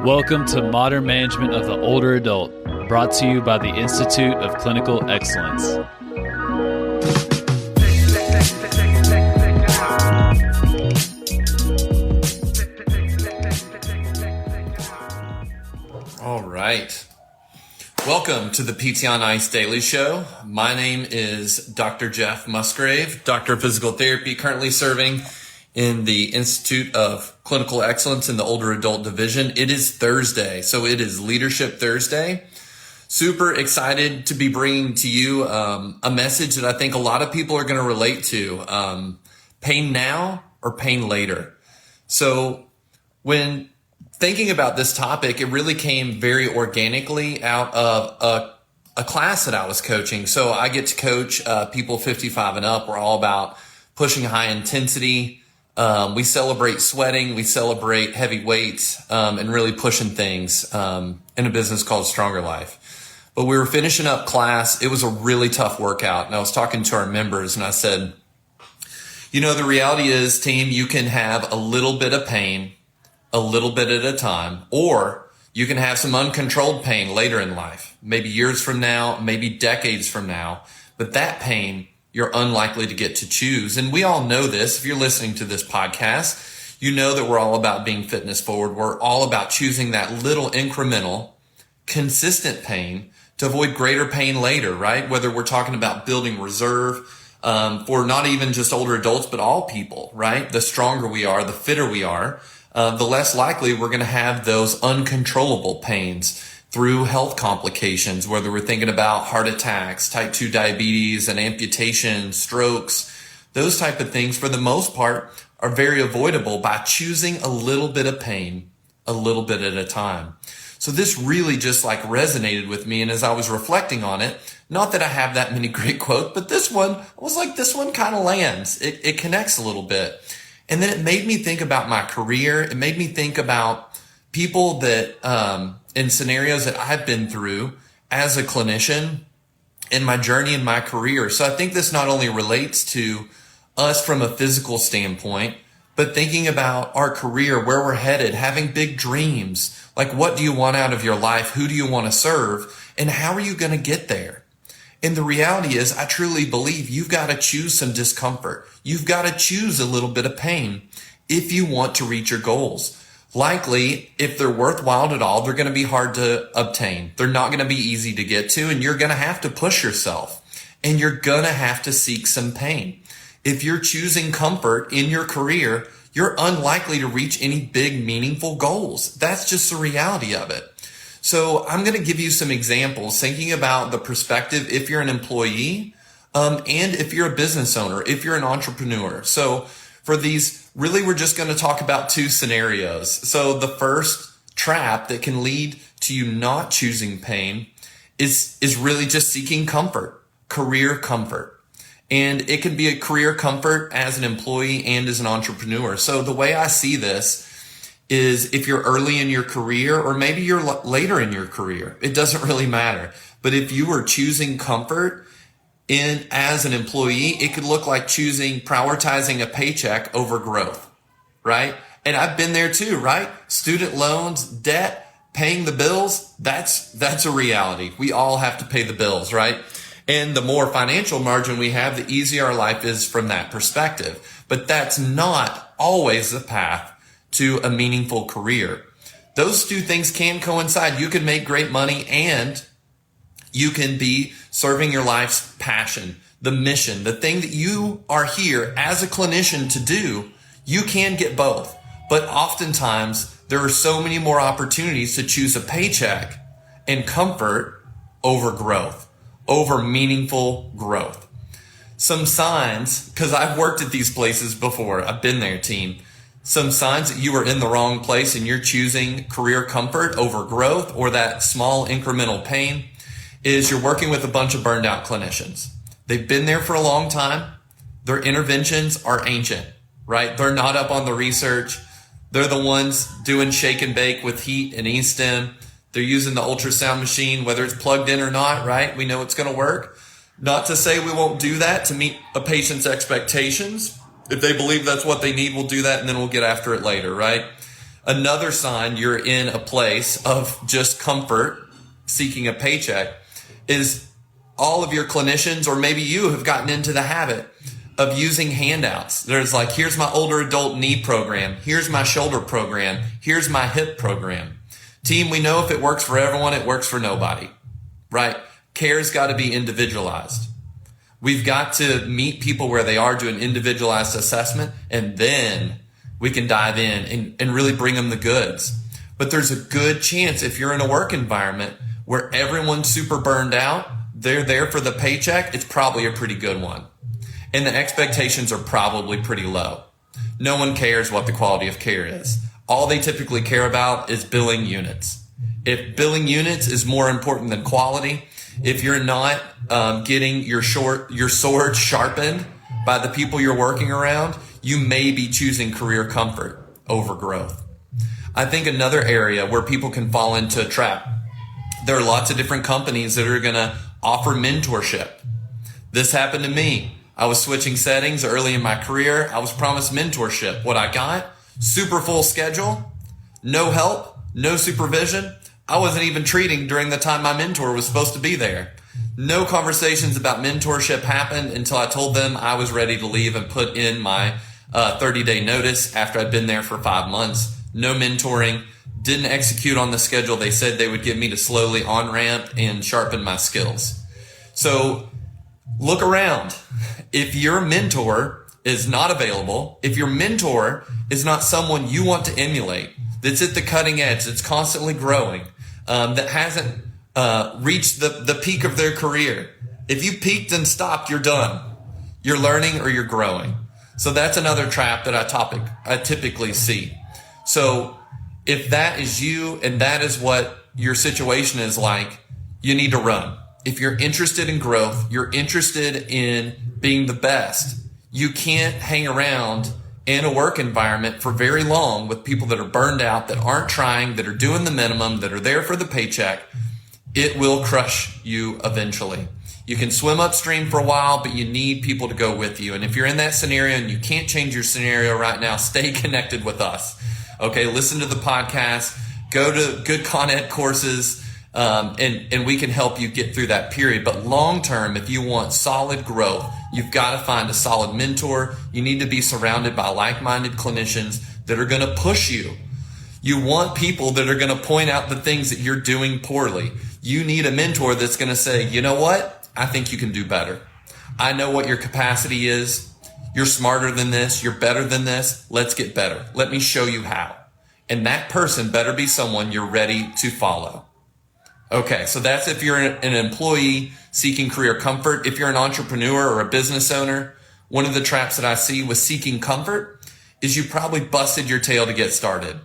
Welcome to Modern Management of the Older Adult, brought to you by the Institute of Clinical Excellence. All right. Welcome to the PT on Ice Daily Show. My name is Dr. Jeff Musgrave, Doctor of Physical Therapy, currently serving in the Institute of Clinical Excellence in the Older Adult Division. It is Thursday, so it is Leadership Thursday. Super excited to be bringing to you a message that I think a lot of people are going to relate to. Pain now or pain later. So when thinking about this topic, it really came very organically out of a class that I was coaching. So I get to coach people 55 and up. We're all about pushing high intensity. We celebrate sweating, we celebrate heavy weights, and really pushing things in a business called Stronger Life. But we were finishing up class. It was a really tough workout. And I was talking to our members and I said, you know, the reality is, team, you can have a little bit of pain, a little bit at a time, or you can have some uncontrolled pain later in life, maybe years from now, maybe decades from now. But that pain, you're unlikely to get to choose. And we all know this. If you're listening to this podcast, you know that we're all about being fitness forward. We're all about choosing that little incremental, consistent pain to avoid greater pain later, right? Whether we're talking about building reserve for not even just older adults, but all people, right? The stronger we are, the fitter we are, the less likely we're going to have those uncontrollable pains through health complications, whether we're thinking about heart attacks, type 2 diabetes, and amputation, strokes. Those type of things, for the most part, are very avoidable by choosing a little bit of pain, a little bit at a time. So this really just resonated with me. And as I was reflecting on it, not that I have that many great quotes, but this one, I was like, this one kind of lands. It connects a little bit. And then it made me think about my career. It made me think about people that, in scenarios that I've been through as a clinician in my journey in my career. So I think this not only relates to us from a physical standpoint, but thinking about our career, where we're headed, having big dreams. Like, what do you want out of your life? Who do you want to serve? And how are you going to get there? And the reality is, I truly believe you've got to choose some discomfort. You've got to choose a little bit of pain if you want to reach your goals. Likely, if they're worthwhile at all, they're going to be hard to obtain. They're not going to be easy to get to, and you're going to have to push yourself, and you're going to have to seek some pain. If you're choosing comfort in your career, you're unlikely to reach any big, meaningful goals. That's just the reality of it. So I'm going to give you some examples, thinking about the perspective if you're an employee, and if you're a business owner, if you're an entrepreneur. So for these, really, we're just going to talk about two scenarios. So the first trap that can lead to you not choosing pain is really just seeking comfort, career comfort. And it can be a career comfort as an employee and as an entrepreneur. So the way I see this is, if you're early in your career, or maybe you're later in your career, it doesn't really matter. But if you are choosing comfort as an employee, it could look like prioritizing a paycheck over growth, right? And I've been there too, right? Student loans, debt, paying the bills, that's a reality. We all have to pay the bills, right? And the more financial margin we have, the easier our life is from that perspective. But that's not always the path to a meaningful career. Those two things can coincide. You can make great money and you can be serving your life's passion, the mission, the thing that you are here as a clinician to do. You can get both. But oftentimes, there are so many more opportunities to choose a paycheck and comfort over growth, over meaningful growth. Some signs, because I've worked at these places before, I've been there, team. Some signs that you are in the wrong place and you're choosing career comfort over growth, or that small incremental pain, is you're working with a bunch of burned out clinicians. They've been there for a long time. Their interventions are ancient, right? They're not up on the research. They're the ones doing shake and bake with heat and E-stim. They're using the ultrasound machine, whether it's plugged in or not, right? We know it's going to work. Not to say we won't do that to meet a patient's expectations. If they believe that's what they need, we'll do that, and then we'll get after it later, right? Another sign you're in a place of just comfort, seeking a paycheck, is all of your clinicians, or maybe you, have gotten into the habit of using handouts. There's like, here's my older adult knee program. Here's my shoulder program. Here's my hip program. Team, we know if it works for everyone, it works for nobody, right? Care's got to be individualized. We've got to meet people where they are, do an individualized assessment, and then we can dive in and really bring them the goods. But there's a good chance if you're in a work environment where everyone's super burned out, they're there for the paycheck, it's probably a pretty good one. And the expectations are probably pretty low. No one cares what the quality of care is. All they typically care about is billing units. If billing units is more important than quality, if you're not getting your sword sharpened by the people you're working around, you may be choosing career comfort over growth. I think another area where people can fall into a trap, there are lots of different companies that are going to offer mentorship. This happened to me. I was switching settings early in my career. I was promised mentorship. What I got? Super full schedule, no help, no supervision. I wasn't even treating during the time my mentor was supposed to be there. No conversations about mentorship happened until I told them I was ready to leave and put in my 30-day notice after I'd been there for 5 months. No mentoring, didn't execute on the schedule they said they would give me to slowly on-ramp and sharpen my skills. So look around. If your mentor is not available, if your mentor is not someone you want to emulate, that's at the cutting edge, that's constantly growing, that hasn't reached the peak of their career. If you peaked and stopped, you're done. You're learning or you're growing. So that's another trap that I typically see. So if that is you and that is what your situation is like, you need to run. If you're interested in growth, you're interested in being the best, you can't hang around in a work environment for very long with people that are burned out, that aren't trying, that are doing the minimum, that are there for the paycheck. It will crush you eventually. You can swim upstream for a while, but you need people to go with you. And if you're in that scenario and you can't change your scenario right now, stay connected with us. Okay, listen to the podcast, go to good Con Ed courses, and we can help you get through that period. But long term, if you want solid growth, you've got to find a solid mentor. You need to be surrounded by like-minded clinicians that are going to push you. You want people that are going to point out the things that you're doing poorly. You need a mentor that's going to say, you know what? I think you can do better. I know what your capacity is. You're smarter than this. You're better than this. Let's get better. Let me show you how. And that person better be someone you're ready to follow. Okay, so that's if you're an employee seeking career comfort. If you're an entrepreneur or a business owner, one of the traps that I see with seeking comfort is you probably busted your tail to get started.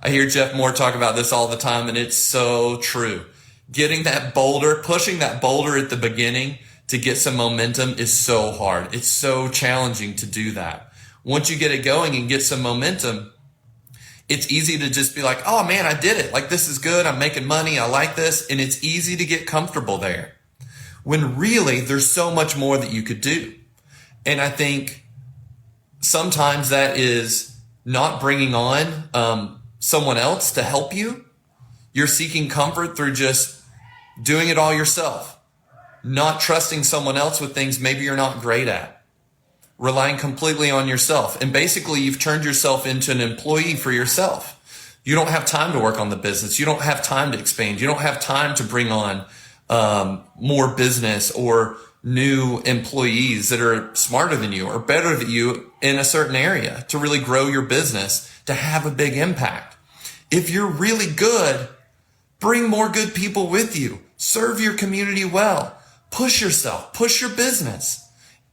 I hear Jeff Moore talk about this all the time, and it's so true. Getting that boulder, pushing that boulder at the beginning to get some momentum is so hard. It's so challenging to do that. Once you get it going and get some momentum, it's easy to just be like, oh man, I did it. Like, this is good. I'm making money. I like this. And it's easy to get comfortable there when really there's so much more that you could do. And I think sometimes that is not bringing on someone else to help you. You're seeking comfort through just doing it all yourself, not trusting someone else with things maybe you're not great at, relying completely on yourself. And basically, you've turned yourself into an employee for yourself. You don't have time to work on the business. You don't have time to expand. You don't have time to bring on more business or new employees that are smarter than you or better than you in a certain area to really grow your business, to have a big impact. If you're really good, bring more good people with you. Serve your community well. Push yourself. Push your business.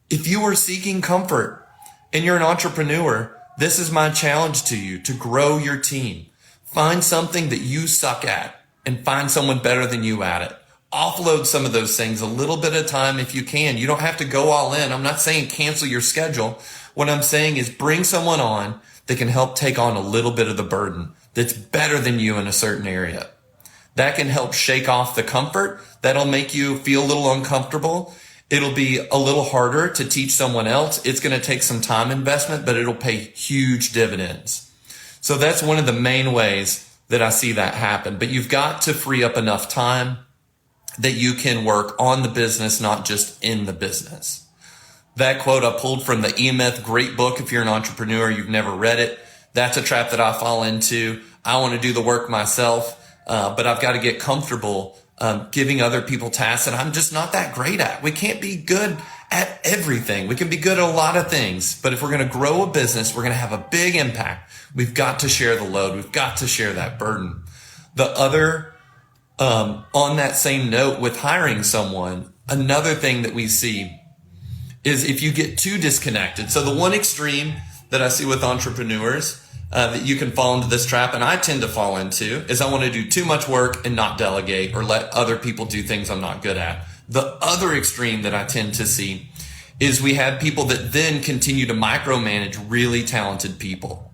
If you are seeking comfort and you're an entrepreneur, this is my challenge to you, to grow your team. Find something that you suck at and find someone better than you at it. Offload some of those things a little bit at a time if you can. You don't have to go all in. I'm not saying cancel your schedule. What I'm saying is bring someone on that can help take on a little bit of the burden, that's better than you in a certain area. That can help shake off the comfort. That'll make you feel a little uncomfortable. It'll be a little harder to teach someone else. It's going to take some time investment, but it'll pay huge dividends. So that's one of the main ways that I see that happen. But you've got to free up enough time that you can work on the business, not just in the business. That quote I pulled from the E-Myth, great book. If you're an entrepreneur, you've never read it. That's a trap that I fall into. I want to do the work myself, but I've got to get comfortable giving other people tasks that I'm just not that great at. We can't be good at everything. We can be good at a lot of things, but if we're going to grow a business, we're going to have a big impact. We've got to share the load. We've got to share that burden. The other, on that same note with hiring someone, another thing that we see is if you get too disconnected. So the one extreme that I see with entrepreneurs that you can fall into this trap, and I tend to fall into, is I want to do too much work and not delegate or let other people do things I'm not good at. The other extreme that I tend to see is we have people that then continue to micromanage really talented people.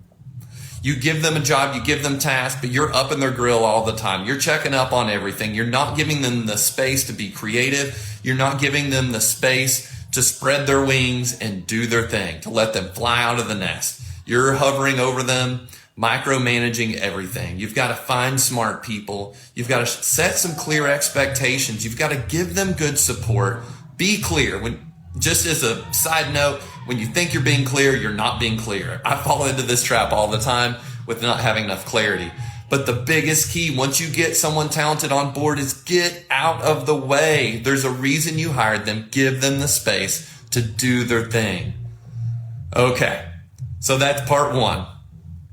You give them a job, you give them tasks, but you're up in their grill all the time. You're checking up on everything. You're not giving them the space to be creative. You're not giving them the space to spread their wings and do their thing, to let them fly out of the nest. You're hovering over them, micromanaging everything. You've got to find smart people. You've got to set some clear expectations. You've got to give them good support. Be clear. Just as a side note, when you think you're being clear, you're not being clear. I fall into this trap all the time with not having enough clarity. But the biggest key, once you get someone talented on board, is get out of the way. There's a reason you hired them. Give them the space to do their thing. Okay, so that's part one,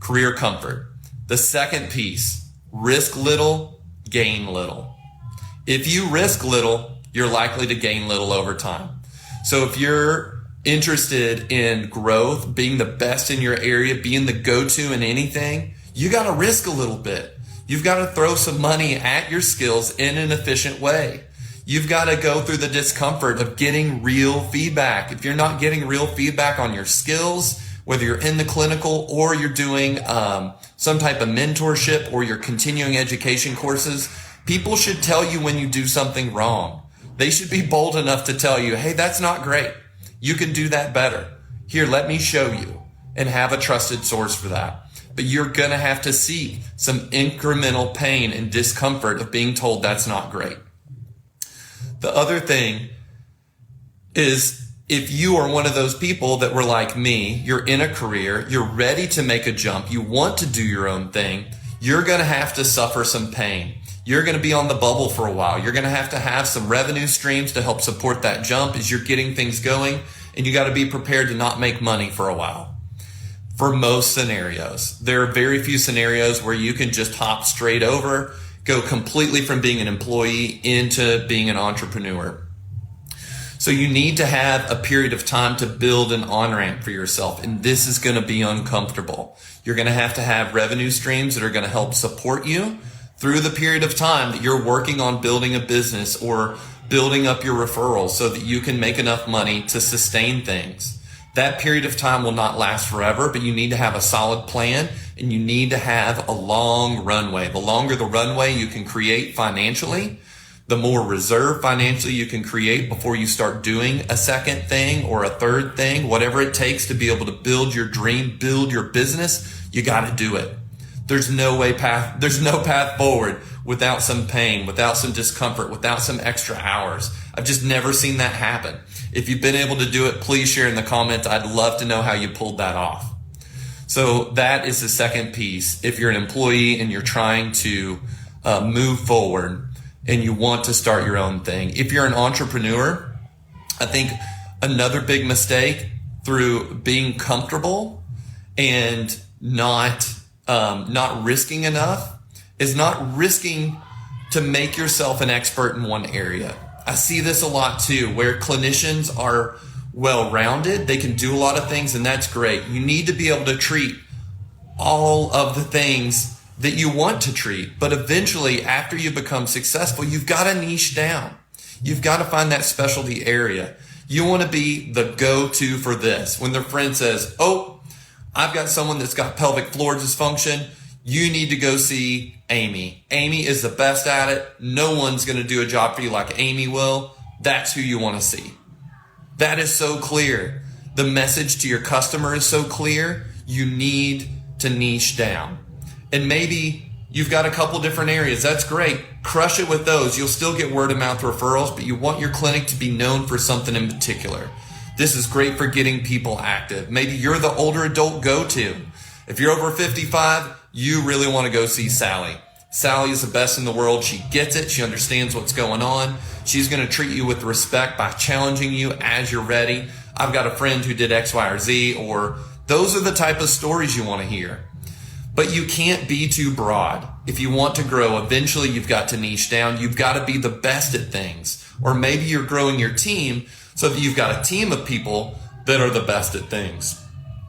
career comfort. The second piece, risk little, gain little. If you risk little, you're likely to gain little over time. So if you're interested in growth, being the best in your area, being the go-to in anything, you got to risk a little bit. You've got to throw some money at your skills in an efficient way. You've got to go through the discomfort of getting real feedback. If you're not getting real feedback on your skills, whether you're in the clinical or you're doing some type of mentorship or your continuing education courses, people should tell you when you do something wrong. They should be bold enough to tell you, hey, that's not great. You can do that better. Here, let me show you, and have a trusted source for that. But you're going to have to see some incremental pain and discomfort of being told that's not great. The other thing is, if you are one of those people that were like me, you're in a career, you're ready to make a jump, you want to do your own thing, you're going to have to suffer some pain. You're going to be on the bubble for a while. You're going to have some revenue streams to help support that jump as you're getting things going, and you got to be prepared to not make money for a while. For most scenarios, there are very few scenarios where you can just hop straight over, go completely from being an employee into being an entrepreneur. So you need to have a period of time to build an on-ramp for yourself, and this is going to be uncomfortable. You're going to have revenue streams that are going to help support you through the period of time that you're working on building a business or building up your referrals so that you can make enough money to sustain things. That period of time will not last forever, but you need to have a solid plan and you need to have a long runway. The longer the runway you can create financially, the more reserve financially you can create before you start doing a second thing or a third thing, whatever it takes to be able to build your dream, build your business, you got to do it. There's no path forward without some pain, without some discomfort, without some extra hours. I've just never seen that happen. If you've been able to do it, please share in the comments. I'd love to know how you pulled that off. So that is the second piece. If you're an employee and you're trying to move forward and you want to start your own thing. If you're an entrepreneur, I think another big mistake through being comfortable and not risking enough is not risking to make yourself an expert in one area. I see this a lot too, where clinicians are well-rounded. They can do a lot of things, and that's great. You need to be able to treat all of the things that you want to treat. But eventually, after you become successful, you've got to niche down. You've got to find that specialty area. You want to be the go-to for this. When their friend says, oh, I've got someone that's got pelvic floor dysfunction, you need to go see Amy. Amy is the best at it. No one's going to do a job for you like Amy will. That's who you want to see. That is so clear. The message to your customer is so clear. You need to niche down. And maybe you've got a couple different areas. That's great. Crush it with those. You'll still get word of mouth referrals, but you want your clinic to be known for something in particular. This is great for getting people active. Maybe you're the older adult go-to. If you're over 55, you really want to go see Sally. Sally is the best in the world. She gets it. She understands what's going on. She's going to treat you with respect by challenging you as you're ready. I've got a friend who did X, Y, or Z, or those are the type of stories you want to hear. But you can't be too broad. If you want to grow, eventually you've got to niche down. You've got to be the best at things. Or maybe you're growing your team so that you've got a team of people that are the best at things.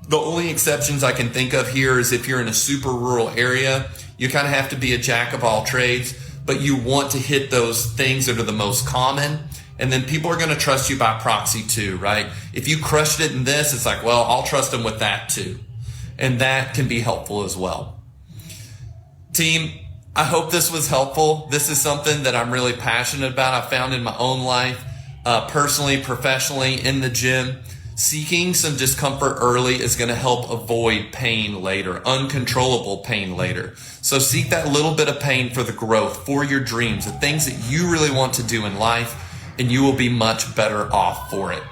The only exceptions I can think of here is if you're in a super rural area, you kind of have to be a jack of all trades, but you want to hit those things that are the most common. And then people are going to trust you by proxy too, right? If you crushed it in this, it's like, well, I'll trust them with that too. And that can be helpful as well. Team, I hope this was helpful. This is something that I'm really passionate about. I found in my own life, personally, professionally, in the gym. Seeking some discomfort early is going to help avoid pain later, uncontrollable pain later. So seek that little bit of pain for the growth, for your dreams, the things that you really want to do in life, and you will be much better off for it.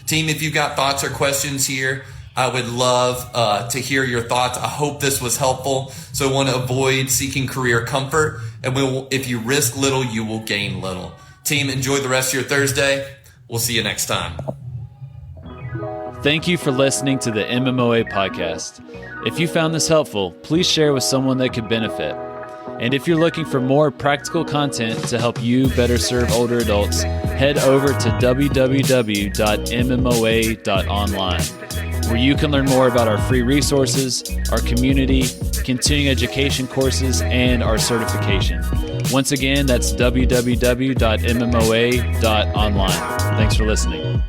Team, if you've got thoughts or questions here, I would love to hear your thoughts. I hope this was helpful. So I want to avoid seeking career comfort, and if you risk little, you will gain little. Team, enjoy the rest of your Thursday. We'll see you next time. Thank you for listening to the MMOA podcast. If you found this helpful, please share with someone that could benefit. And if you're looking for more practical content to help you better serve older adults, head over to www.mmoa.online, where you can learn more about our free resources, our community, continuing education courses, and our certification. Once again, that's www.mmoa.online. Thanks for listening.